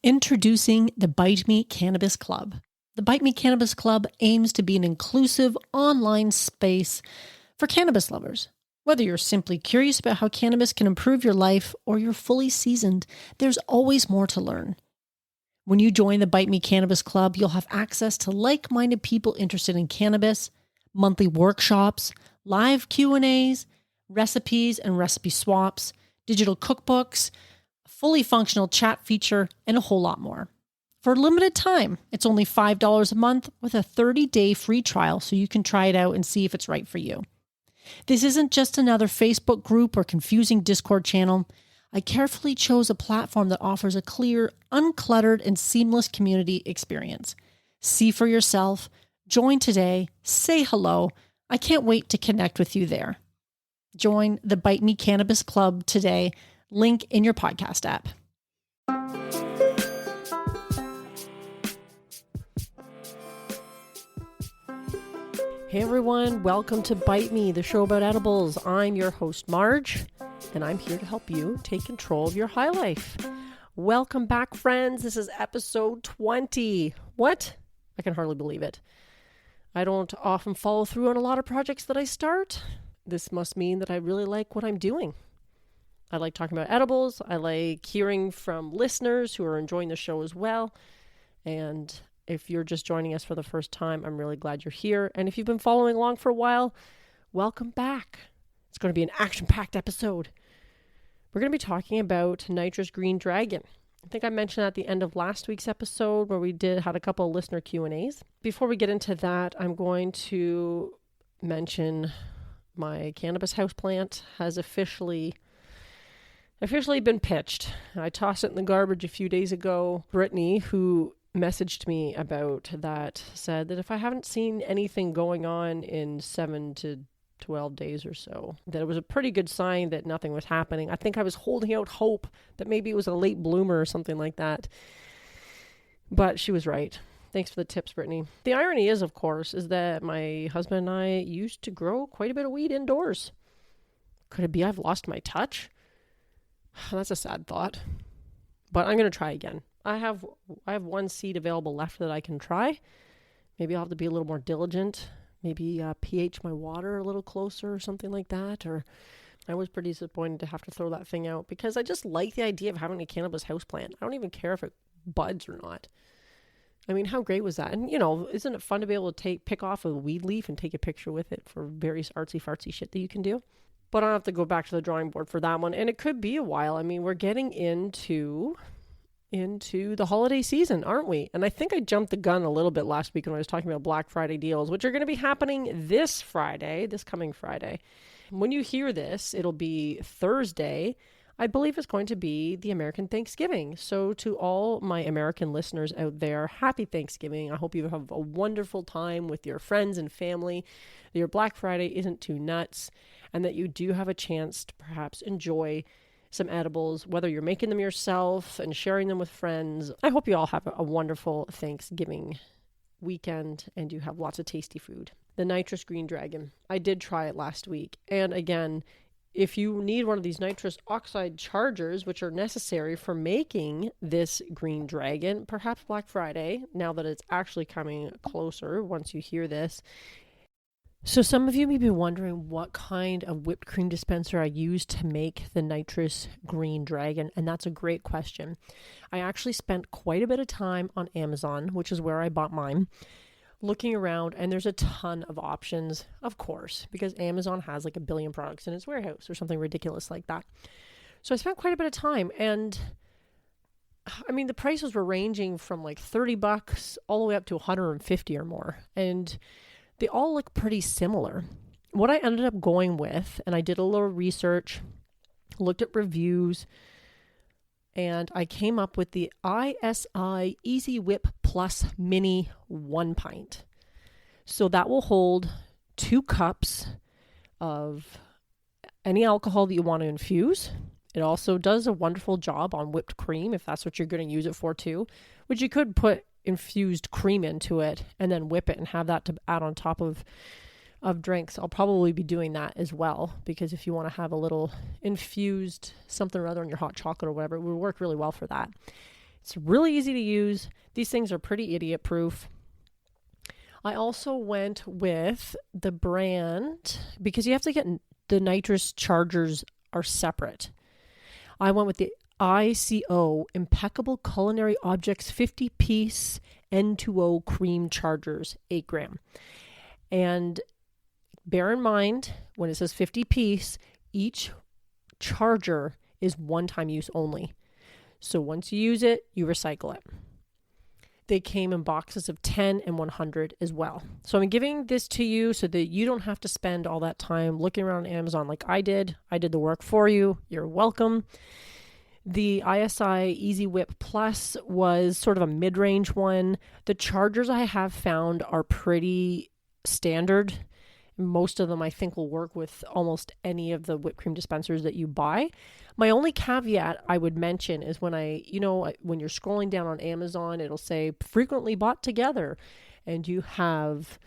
Introducing the Bite Me Cannabis Club. The Bite Me Cannabis Club aims to be an inclusive online space for cannabis lovers. Whether you're simply curious about how cannabis can improve your life or you're fully seasoned, there's always more to learn. When you join the Bite Me Cannabis Club, you'll have access to like-minded people interested in cannabis, monthly workshops, live Q&As, recipes and recipe swaps, digital cookbooks, a fully functional chat feature, and a whole lot more. For a limited time, it's only $5 a month with a 30-day free trial so you can try it out and see if it's right for you. This isn't just another Facebook group or confusing Discord channel. I carefully chose a platform that offers a clear, uncluttered, and seamless community experience. See for yourself, join today, say hello. I can't wait to connect with you there. Join the Bite Me Cannabis Club today. Link in your podcast app. Hey everyone, welcome to Bite Me, the show about edibles. I'm your host, Marge, and I'm here to help you take control of your high life. Welcome back, friends. This is episode 20. What? I can hardly believe it. I don't often follow through on a lot of projects that I start. This must mean that I really like what I'm doing. I like talking about edibles. I like hearing from listeners who are enjoying the show as well. And if you're just joining us for the first time, I'm really glad you're here. And if you've been following along for a while, welcome back. It's going to be an action-packed episode. We're going to be talking about nitrous green dragon. I think I mentioned at the end of last week's episode where we had a couple of listener Q&As. Before we get into that, I'm going to mention my cannabis houseplant has officially been pitched. I tossed it in the garbage a few days ago. Brittany, who messaged me about that, said that if I haven't seen anything going on in 7 to 12 days or so, that it was a pretty good sign that nothing was happening. I think I was holding out hope that maybe it was a late bloomer or something like that. But she was right. Thanks for the tips, Brittany. The irony is, of course, is that my husband and I used to grow quite a bit of weed indoors. Could it be I've lost my touch? That's a sad thought. But I'm going to try again. I have one seed available left that I can try. Maybe I'll have to be a little more diligent. Maybe pH my water a little closer or something like that. Or I was pretty disappointed to have to throw that thing out because I just like the idea of having a cannabis houseplant. I don't even care if it buds or not. I mean, how great was that? And, isn't it fun to be able to pick off a weed leaf and take a picture with it for various artsy-fartsy shit that you can do? But I'll have to go back to the drawing board for that one. And it could be a while. I mean, we're getting into the holiday season, aren't we? And I think I jumped the gun a little bit last week when I was talking about Black Friday deals, which are going to be happening this coming Friday. When you hear this, it'll be Thursday. I believe it's going to be the American Thanksgiving. So to all my American listeners out there, happy Thanksgiving. I hope you have a wonderful time with your friends and family, that your Black Friday isn't too nuts, and that you do have a chance to perhaps enjoy some edibles, whether you're making them yourself and sharing them with friends. I hope you all have a wonderful Thanksgiving weekend and you have lots of tasty food. The nitrous green dragon. I did try it last week. And again, if you need one of these nitrous oxide chargers, which are necessary for making this green dragon, perhaps Black Friday, now that it's actually coming closer once you hear this. So some of you may be wondering what kind of whipped cream dispenser I use to make the nitrous green dragon, and that's a great question. I actually spent quite a bit of time on Amazon, which is where I bought mine, looking around, and there's a ton of options, of course, because Amazon has like 1 billion products in its warehouse or something ridiculous like that. So I spent quite a bit of time, and I mean, the prices were ranging from like $30 all the way up to $150 or more, and they all look pretty similar. What I ended up going with, and I did a little research, looked at reviews, and I came up with the ISI Easy Whip Plus Mini 1 pint. So that will hold 2 cups of any alcohol that you want to infuse. It also does a wonderful job on whipped cream, if that's what you're going to use it for too, which you could put infused cream into it and then whip it and have that to add on top of drinks. I'll probably be doing that as well, because if you want to have a little infused something or other in your hot chocolate or whatever, it would work really well for that. It's really easy to use. These things are pretty idiot proof. I also went with the brand because you have to get the nitrous chargers are separate. I went with the ICO Impeccable Culinary Objects 50-piece N2O cream chargers, 8 gram. And bear in mind, when it says 50-piece, each charger is one-time use only. So once you use it, you recycle it. They came in boxes of 10 and 100 as well. So I'm giving this to you so that you don't have to spend all that time looking around Amazon like I did. I did the work for you. You're welcome. The ISI Easy Whip Plus was sort of a mid-range one. The chargers I have found are pretty standard. Most of them I think will work with almost any of the whipped cream dispensers that you buy. My only caveat I would mention is when when you're scrolling down on Amazon, it'll say frequently bought together, and you have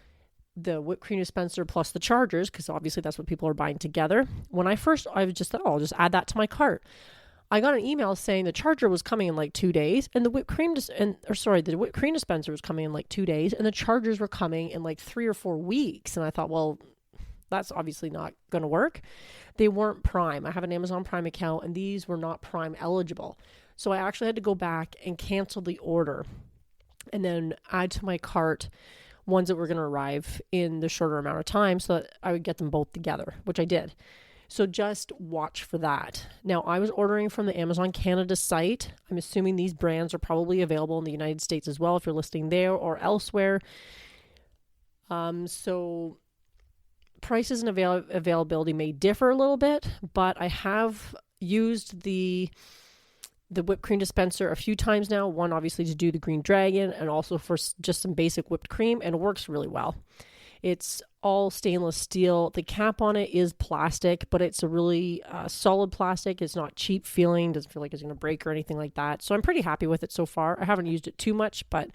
the whipped cream dispenser plus the chargers, because obviously that's what people are buying together. When I just thought, I'll just add that to my cart. I got an email saying the charger was coming in like 2 days, and the whipped cream dispenser was coming in like 2 days, and the chargers were coming in like 3 or 4 weeks. And I thought, well, that's obviously not going to work. They weren't Prime. I have an Amazon Prime account, and these were not Prime eligible. So I actually had to go back and cancel the order and then add to my cart ones that were going to arrive in the shorter amount of time so that I would get them both together, which I did. So just watch for that. Now, I was ordering from the Amazon Canada site. I'm assuming these brands are probably available in the United States as well if you're listing there or elsewhere. So prices and availability may differ a little bit, but I have used the whipped cream dispenser a few times now. One, obviously, to do the Green Dragon, and also for just some basic whipped cream, and it works really well. It's all stainless steel. The cap on it is plastic, but it's a really solid plastic. It's not cheap feeling. Doesn't feel like it's going to break or anything like that. So I'm pretty happy with it so far. I haven't used it too much, but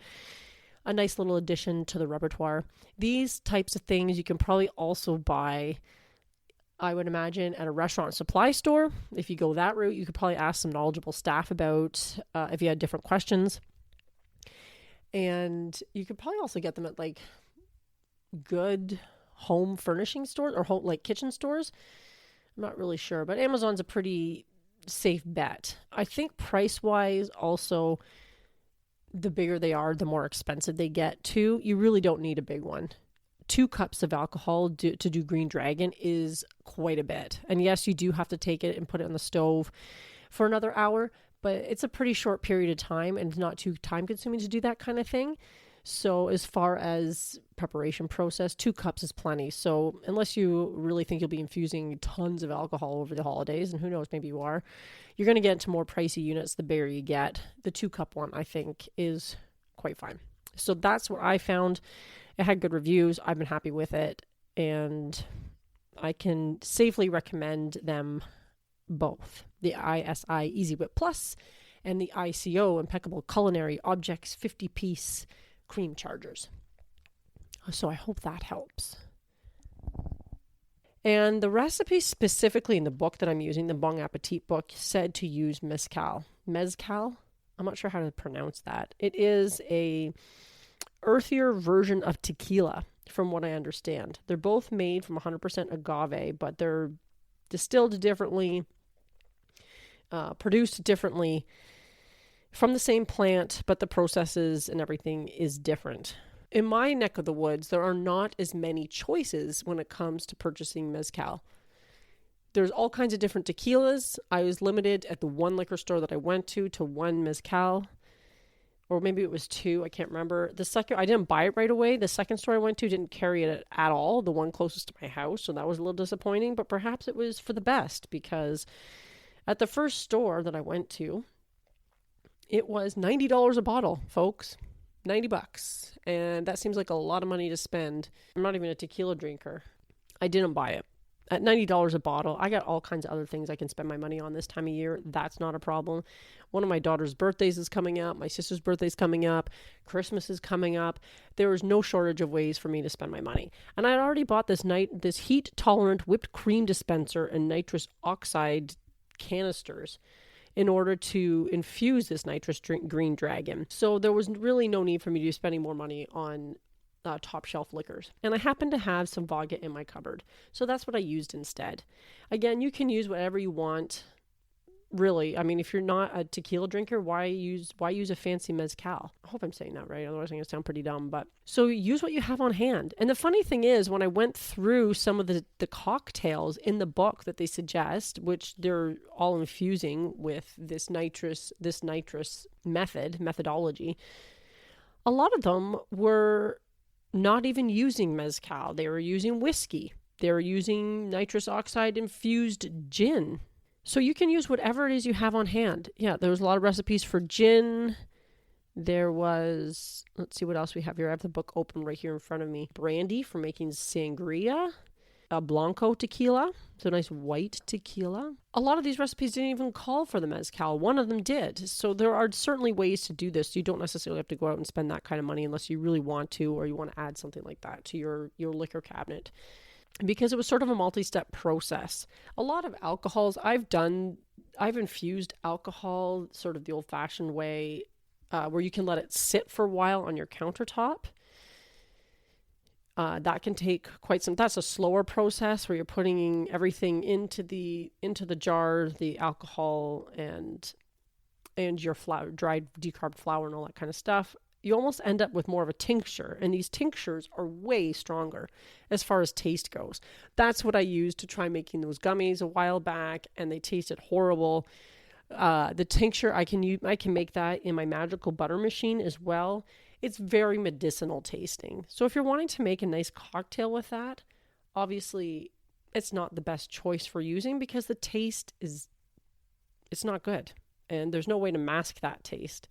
a nice little addition to the repertoire. These types of things you can probably also buy, I would imagine, at a restaurant supply store. If you go that route, you could probably ask some knowledgeable staff about if you had different questions. And you could probably also get them at like good home furnishing stores or home like kitchen stores. I'm not really sure, but Amazon's a pretty safe bet. I think price wise also, the bigger they are, the more expensive they get too. You really don't need a big one. 2 cups of alcohol to do Green Dragon is quite a bit. And yes, you do have to take it and put it on the stove for another hour, but it's a pretty short period of time and it's not too time consuming to do that kind of thing. So as far as preparation process, 2 cups is plenty. So unless you really think you'll be infusing tons of alcohol over the holidays, and who knows, maybe you are, you're going to get into more pricey units the bigger you get. The 2 cup one, I think, is quite fine. So that's what I found. It had good reviews. I've been happy with it, and I can safely recommend them both. The ISI Easy Whip Plus and the ICO Impeccable Culinary Objects 50-piece cream chargers. So I hope that helps. And the recipe specifically in the book that I'm using, the Bon Appetit book, said to use mezcal. Mezcal? I'm not sure how to pronounce that. It is a earthier version of tequila, from what I understand. They're both made from 100% agave, but they're distilled differently, produced differently, from the same plant, but the processes and everything is different. In my neck of the woods, there are not as many choices when it comes to purchasing mezcal. There's all kinds of different tequilas. I was limited at the one liquor store that I went to one mezcal, or maybe it was 2. I can't remember. The second, I didn't buy it right away. The second store I went to didn't carry it at all, the one closest to my house, so that was a little disappointing, but perhaps it was for the best, because at the first store that I went to, it was $90 a bottle, folks. $90. And that seems like a lot of money to spend. I'm not even a tequila drinker. I didn't buy it. At $90 a bottle, I got all kinds of other things I can spend my money on this time of year. That's not a problem. One of my daughter's birthdays is coming up. My sister's birthday's coming up. Christmas is coming up. There is no shortage of ways for me to spend my money. And I had already bought this heat-tolerant whipped cream dispenser and nitrous oxide canisters. in order to infuse this nitrous green dragon. So there was really no need for me to be spending more money on top shelf liquors. And I happen to have some vodka in my cupboard. So that's what I used instead. Again, you can use whatever you want. Really, I mean, if you're not a tequila drinker, why use a fancy mezcal? I hope I'm saying that right. Otherwise, I'm going to sound pretty dumb. But so use what you have on hand. And the funny thing is, when I went through some of the cocktails in the book that they suggest, which they're all infusing with this nitrous methodology, a lot of them were not even using mezcal. They were using whiskey. They were using nitrous oxide infused gin. So you can use whatever it is you have on hand. Yeah, there was a lot of recipes for gin. There was, let's see what else we have here. I have the book open right here in front of me. Brandy for making sangria. A Blanco tequila. It's a nice white tequila. A lot of these recipes didn't even call for the mezcal. One of them did. So there are certainly ways to do this. You don't necessarily have to go out and spend that kind of money unless you really want to, or you want to add something like that to your liquor cabinet. Because it was sort of a multi-step process. A lot of alcohols I've infused alcohol sort of the old-fashioned way, where you can let it sit for a while on your countertop. That can take that's a slower process where you're putting everything into the jar, the alcohol and your dried decarbed flour and all that kind of stuff. You almost end up with more of a tincture, and these tinctures are way stronger as far as taste goes. That's what I used to try making those gummies a while back, and they tasted horrible. The tincture, I can make that in my magical butter machine as well. It's very medicinal tasting. So if you're wanting to make a nice cocktail with that, obviously it's not the best choice for using because the taste it's not good, and there's no way to mask that taste.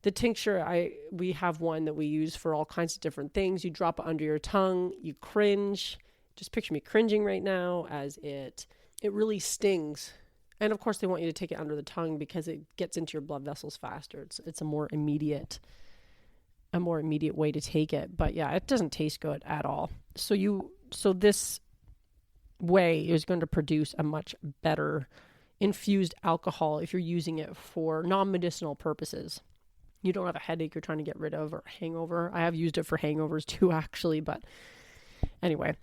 The tincture, we have one that we use for all kinds of different things. You drop it under your tongue, you cringe. Just picture me cringing right now as it really stings. And of course they want you to take it under the tongue because it gets into your blood vessels faster. It's a more immediate way to take it. But yeah, it doesn't taste good at all. So this way is going to produce a much better infused alcohol if you're using it for non-medicinal purposes. You don't have a headache you're trying to get rid of or hangover. I have used it for hangovers too, actually. But anyway,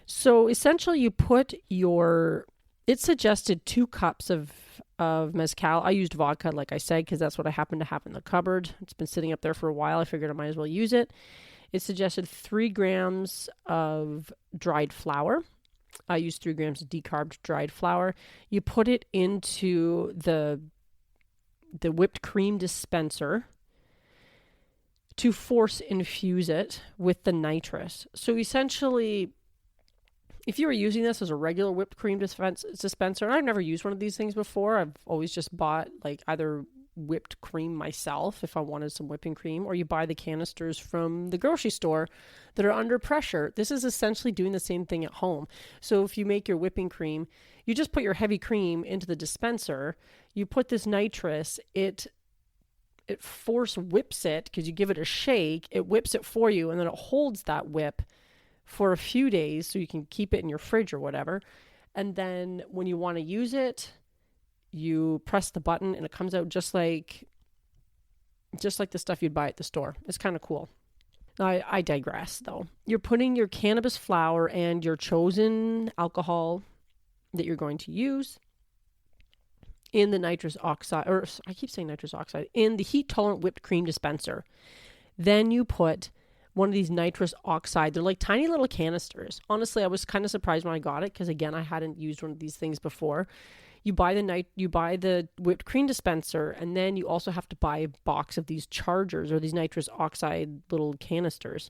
so essentially you put it suggested 2 cups of mezcal. I used vodka, like I said, because that's what I happen to have in the cupboard. It's been sitting up there for a while. I figured I might as well use it. It suggested 3 grams of dried flour. I used 3 grams of decarbed dried flour. You put it into the whipped cream dispenser to force infuse it with the nitrous. So essentially, if you were using this as a regular whipped cream dispenser, and I've never used one of these things before, I've always just bought like either whipped cream myself if I wanted some whipping cream, or you buy the canisters from the grocery store that are under pressure. This is essentially doing the same thing at home. So if you make your whipping cream, you just put your heavy cream into the dispenser, you put this nitrous, it force whips it because you give it a shake, it whips it for you, and then it holds that whip for a few days so you can keep it in your fridge or whatever. And then when you want to use it, you press the button and it comes out just like the stuff you'd buy at the store. It's kind of cool. I digress though. You're putting your cannabis flower and your chosen alcohol that you're going to use in the nitrous oxide, or I keep saying nitrous oxide, in the heat tolerant whipped cream dispenser. Then you put one of these nitrous oxide. They're like tiny little canisters. Honestly, I was kind of surprised when I got it because again, I hadn't used one of these things before. You buy the whipped cream dispenser, and then you also have to buy a box of these chargers or these nitrous oxide little canisters.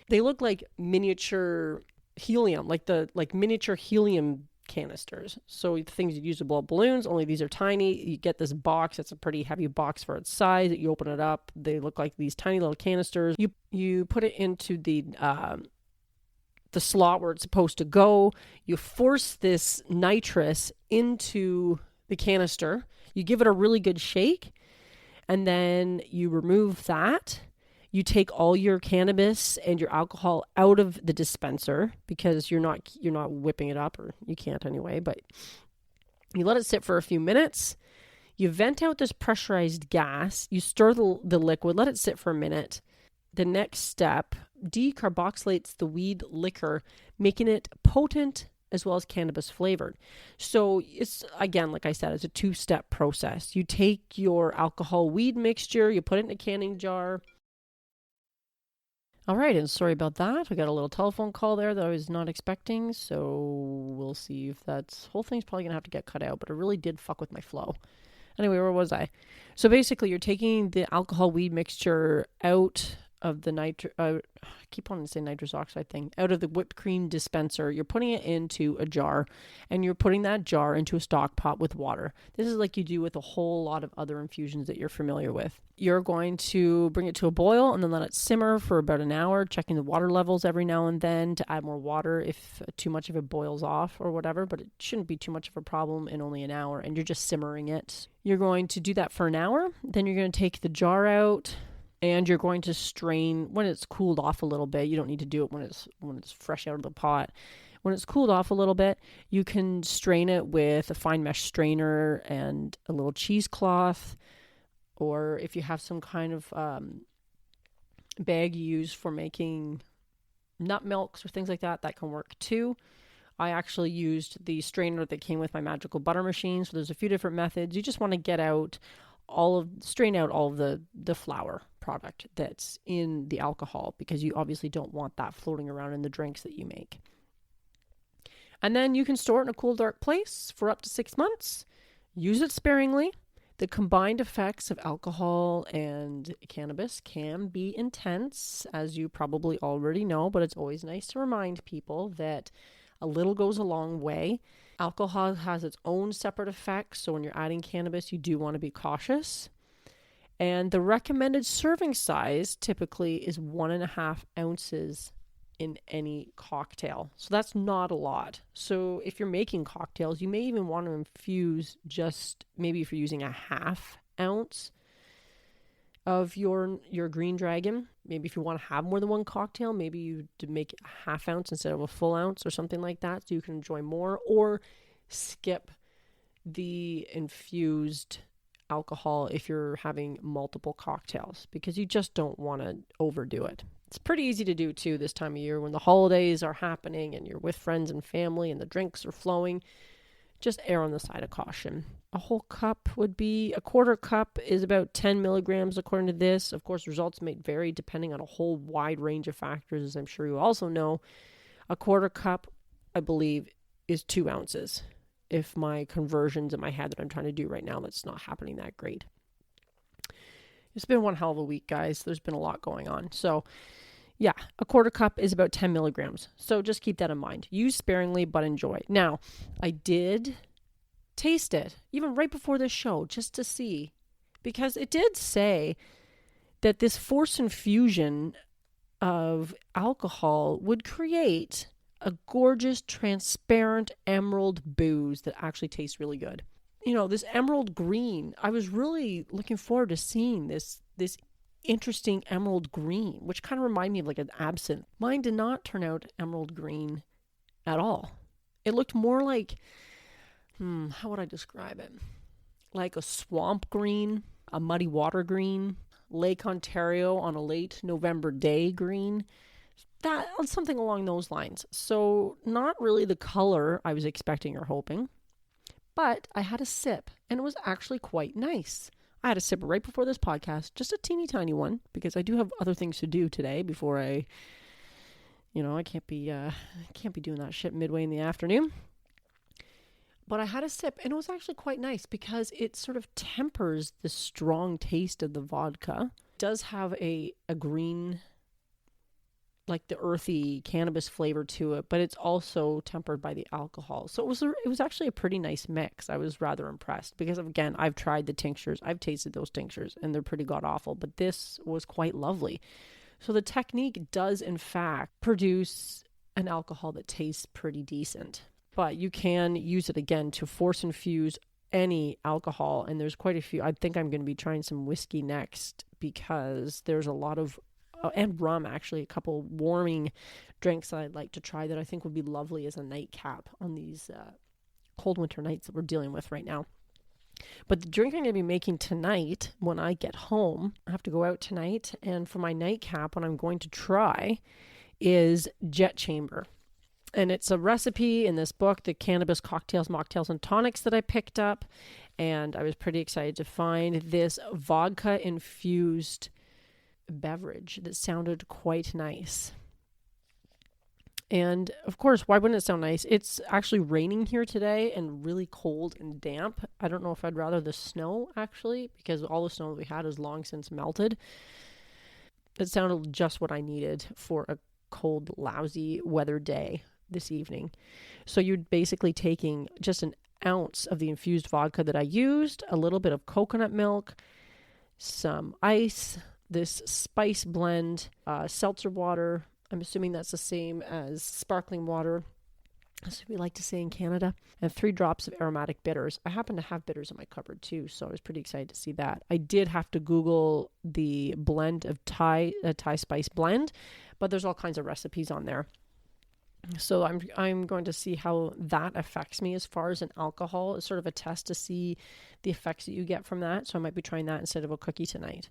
They look like miniature helium, like miniature helium canisters. So the things you use to blow up balloons, only these are tiny. You get this box. It's a pretty heavy box for its size. You open it up. They look like these tiny little canisters. You put it into the slot where it's supposed to go. You force this nitrous into the canister. You give it a really good shake, and then you remove that. You take all your cannabis and your alcohol out of the dispenser because you're not whipping it up, or you can't anyway, but you let it sit for a few minutes. You vent out this pressurized gas, you stir the liquid, let it sit for a minute. The next step decarboxylates the weed liquor, making it potent as well as cannabis flavored. So it's, again, like I said, it's a 2-step process. You take your alcohol weed mixture, you put it in a canning jar. All right, and sorry about that. I got a little telephone call there that I was not expecting, so we'll see if that whole thing's probably going to have to get cut out, but it really did fuck with my flow. Anyway, where was I? So basically, you're taking the alcohol weed mixture out of the I keep wanting to say nitrous oxide thing, out of the whipped cream dispenser. You're putting it into a jar, and you're putting that jar into a stock pot with water. This is like you do with a whole lot of other infusions that you're familiar with. You're going to bring it to a boil and then let it simmer for about an hour, checking the water levels every now and then to add more water if too much of it boils off or whatever, but it shouldn't be too much of a problem in only an hour, and you're just simmering it. You're going to do that for an hour, then you're going to take the jar out, and you're going to strain when it's cooled off a little bit. You don't need to do it when it's fresh out of the pot. When it's cooled off a little bit, you can strain it with a fine mesh strainer and a little cheesecloth, or if you have some kind of bag you use for making nut milks or things like that, that can work too. I actually used the strainer that came with my magical butter machine. So there's a few different methods. You just want to strain out all of the flour product that's in the alcohol, because you obviously don't want that floating around in the drinks that you make. And then you can store it in a cool, dark place for up to 6 months. Use it sparingly. The combined effects of alcohol and cannabis can be intense, as you probably already know, but it's always nice to remind people that a little goes a long way. Alcohol has its own separate effects, so when you're adding cannabis, you do want to be cautious. And the recommended serving size typically is 1.5 ounces in any cocktail. So that's not a lot. So if you're making cocktails, you may even want to infuse just, maybe if you're using a 1/2 ounce of your Green Dragon. Maybe if you want to have more than one cocktail, maybe you make a 1/2 ounce instead of a full ounce or something like that, so you can enjoy more, or skip the infused alcohol if you're having multiple cocktails, because you just don't want to overdo it. It's pretty easy to do too this time of year when the holidays are happening and you're with friends and family and the drinks are flowing. Just err on the side of caution. A whole cup would be, a quarter cup is about 10 milligrams according to this. Of course, results may vary depending on a whole wide range of factors, as I'm sure you also know. A quarter cup, I believe, is 2 ounces. If my conversions in my head that I'm trying to do right now, that's not happening that great. It's been one hell of a week, guys. There's been a lot going on. So yeah, a quarter cup is about 10 milligrams. So just keep that in mind. Use sparingly, but enjoy. Now, I did taste it, even right before this show, just to see, because it did say that this forced infusion of alcohol would create a gorgeous, transparent emerald booze that actually tastes really good. You know, this emerald green, I was really looking forward to seeing this interesting emerald green, which kind of reminded me of like an absinthe. Mine did not turn out emerald green at all. It looked more like, how would I describe it? Like a swamp green, a muddy water green, Lake Ontario on a late November day green. That, something along those lines. So not really the color I was expecting or hoping, but I had a sip and it was actually quite nice. I had a sip right before this podcast, just a teeny tiny one, because I do have other things to do today before I can't be doing that shit midway in the afternoon. But I had a sip and it was actually quite nice because it sort of tempers the strong taste of the vodka. It does have a green, like the earthy cannabis flavor to it, but it's also tempered by the alcohol. So it was actually a pretty nice mix. I was rather impressed because, again, I've tried the tinctures. I've tasted those tinctures and they're pretty god awful, but this was quite lovely. So the technique does in fact produce an alcohol that tastes pretty decent, but you can use it again to force infuse any alcohol. And there's quite a few. I think I'm going to be trying some whiskey next because there's a lot of and rum, actually, a couple warming drinks that I'd like to try that I think would be lovely as a nightcap on these cold winter nights that we're dealing with right now. But the drink I'm going to be making tonight when I get home, I have to go out tonight. And for my nightcap, what I'm going to try is Jet Chamber. And it's a recipe in this book, the Cannabis Cocktails, Mocktails, and Tonics that I picked up. And I was pretty excited to find this vodka-infused beverage that sounded quite nice. And of course, why wouldn't it sound nice? It's actually raining here today and really cold and damp. I don't know if I'd rather the snow, actually, because all the snow that we had has long since melted. It sounded just what I needed for a cold, lousy weather day this evening. So you're basically taking just an ounce of the infused vodka that I used, a little bit of coconut milk, some ice, this spice blend, seltzer water. I'm assuming that's the same as sparkling water, as we like to say in Canada, and 3 drops of aromatic bitters. I happen to have bitters in my cupboard too, so I was pretty excited to see that. I did have to Google the blend of Thai spice blend, but there's all kinds of recipes on there. So I'm going to see how that affects me as far as an alcohol. It's sort of a test to see the effects that you get from that. So I might be trying that instead of a cookie tonight.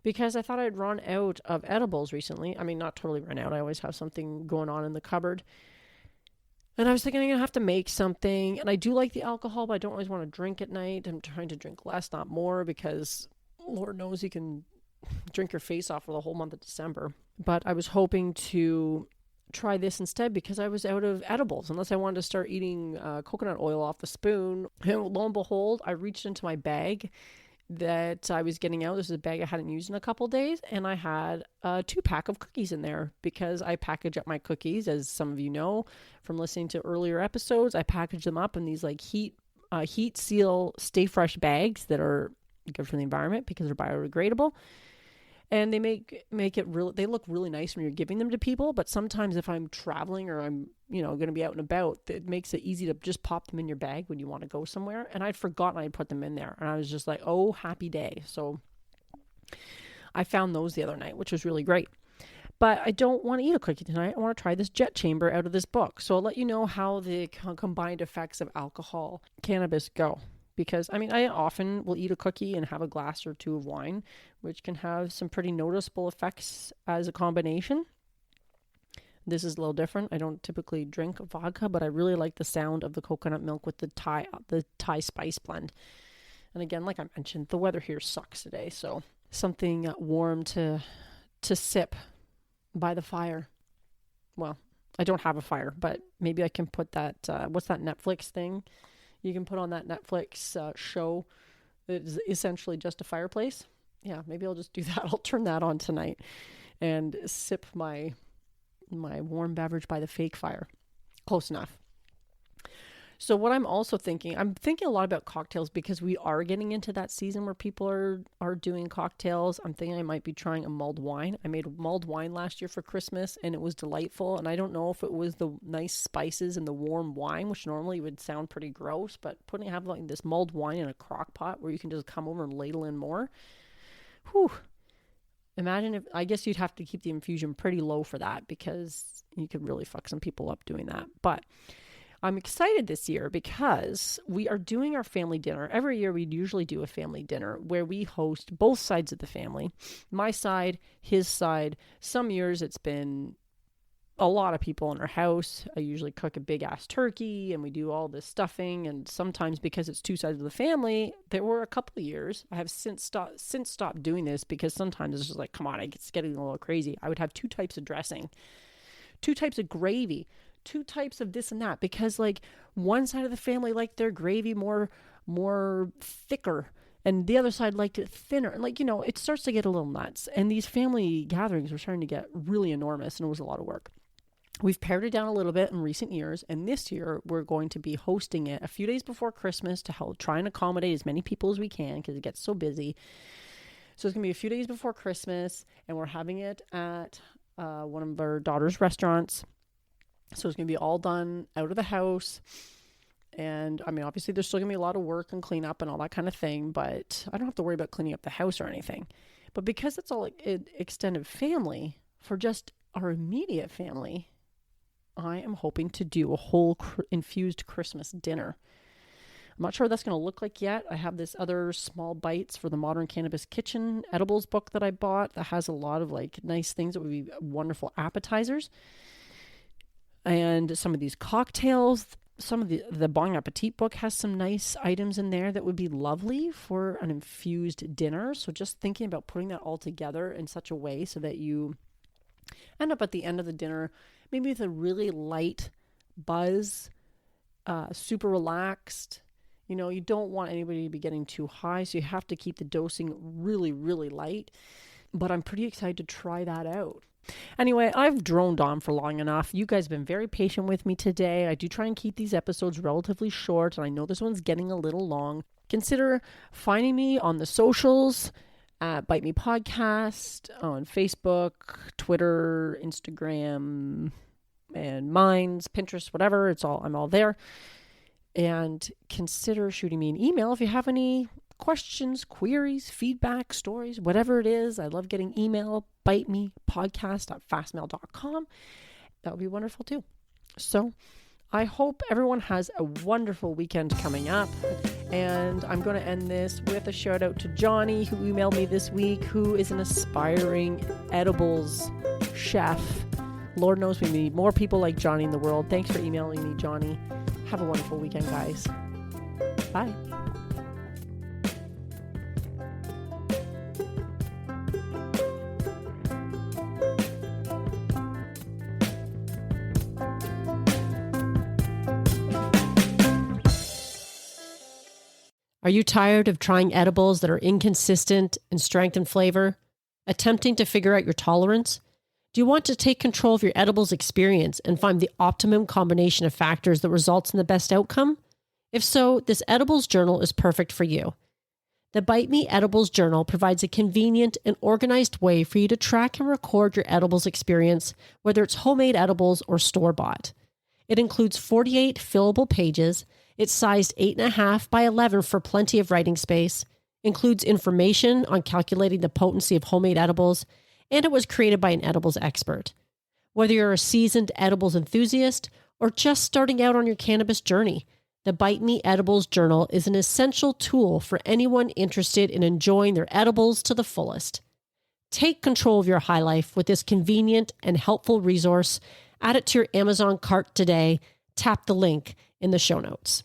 Because I thought I'd run out of edibles recently. I mean, not totally run out. I always have something going on in the cupboard. And I was thinking I'm going to have to make something. And I do like the alcohol, but I don't always want to drink at night. I'm trying to drink less, not more, because Lord knows you can drink your face off for the whole month of December. But I was hoping to try this instead because I was out of edibles, unless I wanted to start eating coconut oil off the spoon. And lo and behold, I reached into my bag that I was getting out. This is a bag I hadn't used in a couple days, and I had a 2-pack of cookies in there because I package up my cookies, as some of you know from listening to earlier episodes. I package them up in these like heat seal stay fresh bags that are good for the environment because they're biodegradable. And they make it real. They look really nice when you're giving them to people. But sometimes if I'm traveling or I'm, going to be out and about, it makes it easy to just pop them in your bag when you want to go somewhere. And I'd forgotten I'd put them in there. And I was just like, oh, happy day. So I found those the other night, which was really great. But I don't want to eat a cookie tonight. I want to try this Jet Chamber out of this book. So I'll let you know how the combined effects of alcohol, cannabis go. Because, I often will eat a cookie and have a glass or 2 of wine, which can have some pretty noticeable effects as a combination. This is a little different. I don't typically drink vodka, but I really like the sound of the coconut milk with the Thai spice blend. And again, like I mentioned, the weather here sucks today, so something warm to sip by the fire. Well, I don't have a fire, but maybe I can put that, what's that Netflix thing? You can put on that Netflix show that is essentially just a fireplace. Yeah, maybe I'll just do that. I'll turn that on tonight and sip my warm beverage by the fake fire. Close enough. So what I'm also thinking, I'm thinking a lot about cocktails because we are getting into that season where people are doing cocktails. I'm thinking I might be trying a mulled wine. I made mulled wine last year for Christmas and it was delightful. And I don't know if it was the nice spices and the warm wine, which normally would sound pretty gross, but having like this mulled wine in a crock pot where you can just come over and ladle in more. Whew. Imagine if, I guess you'd have to keep the infusion pretty low for that because you could really fuck some people up doing that. But I'm excited this year because we are doing our family dinner. Every year we usually do a family dinner where we host both sides of the family. My side, his side. Some years it's been a lot of people in our house. I usually cook a big ass turkey and we do all this stuffing. And sometimes because it's 2 sides of the family, there were a couple of years. I have since stopped doing this because sometimes it's just like, come on, it's getting a little crazy. I would have 2 types of dressing, 2 types of gravy, 2 types of this and that, because like one side of the family liked their gravy more thicker and the other side liked it thinner. And it starts to get a little nuts. And these family gatherings were starting to get really enormous and it was a lot of work. We've pared it down a little bit in recent years. And this year we're going to be hosting it a few days before Christmas to help try and accommodate as many people as we can because it gets so busy. So it's going to be a few days before Christmas and we're having it at one of our daughter's restaurants. So it's going to be all done out of the house. And obviously there's still going to be a lot of work and cleanup and all that kind of thing, but I don't have to worry about cleaning up the house or anything. But because it's all extended family, for just our immediate family, I am hoping to do a whole infused Christmas dinner. I'm not sure what that's going to look like yet. I have this other Small Bites for the Modern Cannabis Kitchen edibles book that I bought that has a lot of like nice things that would be wonderful appetizers. And some of these cocktails, some of the Bon Appetit book has some nice items in there that would be lovely for an infused dinner. So just thinking about putting that all together in such a way so that you end up at the end of the dinner, maybe with a really light buzz, super relaxed. You know, you don't want anybody to be getting too high, so you have to keep the dosing really, really light. But I'm pretty excited to try that out. Anyway, I've droned on for long enough. You guys have been very patient with me today. I do try and keep these episodes relatively short, and I know this one's getting a little long. Consider finding me on the socials at Bite Me Podcast, on Facebook, Twitter, Instagram, and Minds, Pinterest, whatever. I'm all there. And consider shooting me an email if you have any questions, queries, feedback, stories, whatever it is. I love getting email, bitemepodcast@fastmail.com. That would be wonderful too. So I hope everyone has a wonderful weekend coming up. And I'm going to end this with a shout out to Johnny, who emailed me this week, who is an aspiring edibles chef. Lord knows we need more people like Johnny in the world. Thanks for emailing me, Johnny. Have a wonderful weekend, guys. Bye. Are you tired of trying edibles that are inconsistent in strength and flavor? Attempting to figure out your tolerance? Do you want to take control of your edibles experience and find the optimum combination of factors that results in the best outcome? If so, this edibles journal is perfect for you. The Bite Me Edibles Journal provides a convenient and organized way for you to track and record your edibles experience, whether it's homemade edibles or store-bought. It includes 48 fillable pages. It's sized 8.5 by 11 for plenty of writing space, includes information on calculating the potency of homemade edibles, and it was created by an edibles expert. Whether you're a seasoned edibles enthusiast or just starting out on your cannabis journey, the Bite Me Edibles Journal is an essential tool for anyone interested in enjoying their edibles to the fullest. Take control of your high life with this convenient and helpful resource. Add it to your Amazon cart today. Tap the link in the show notes.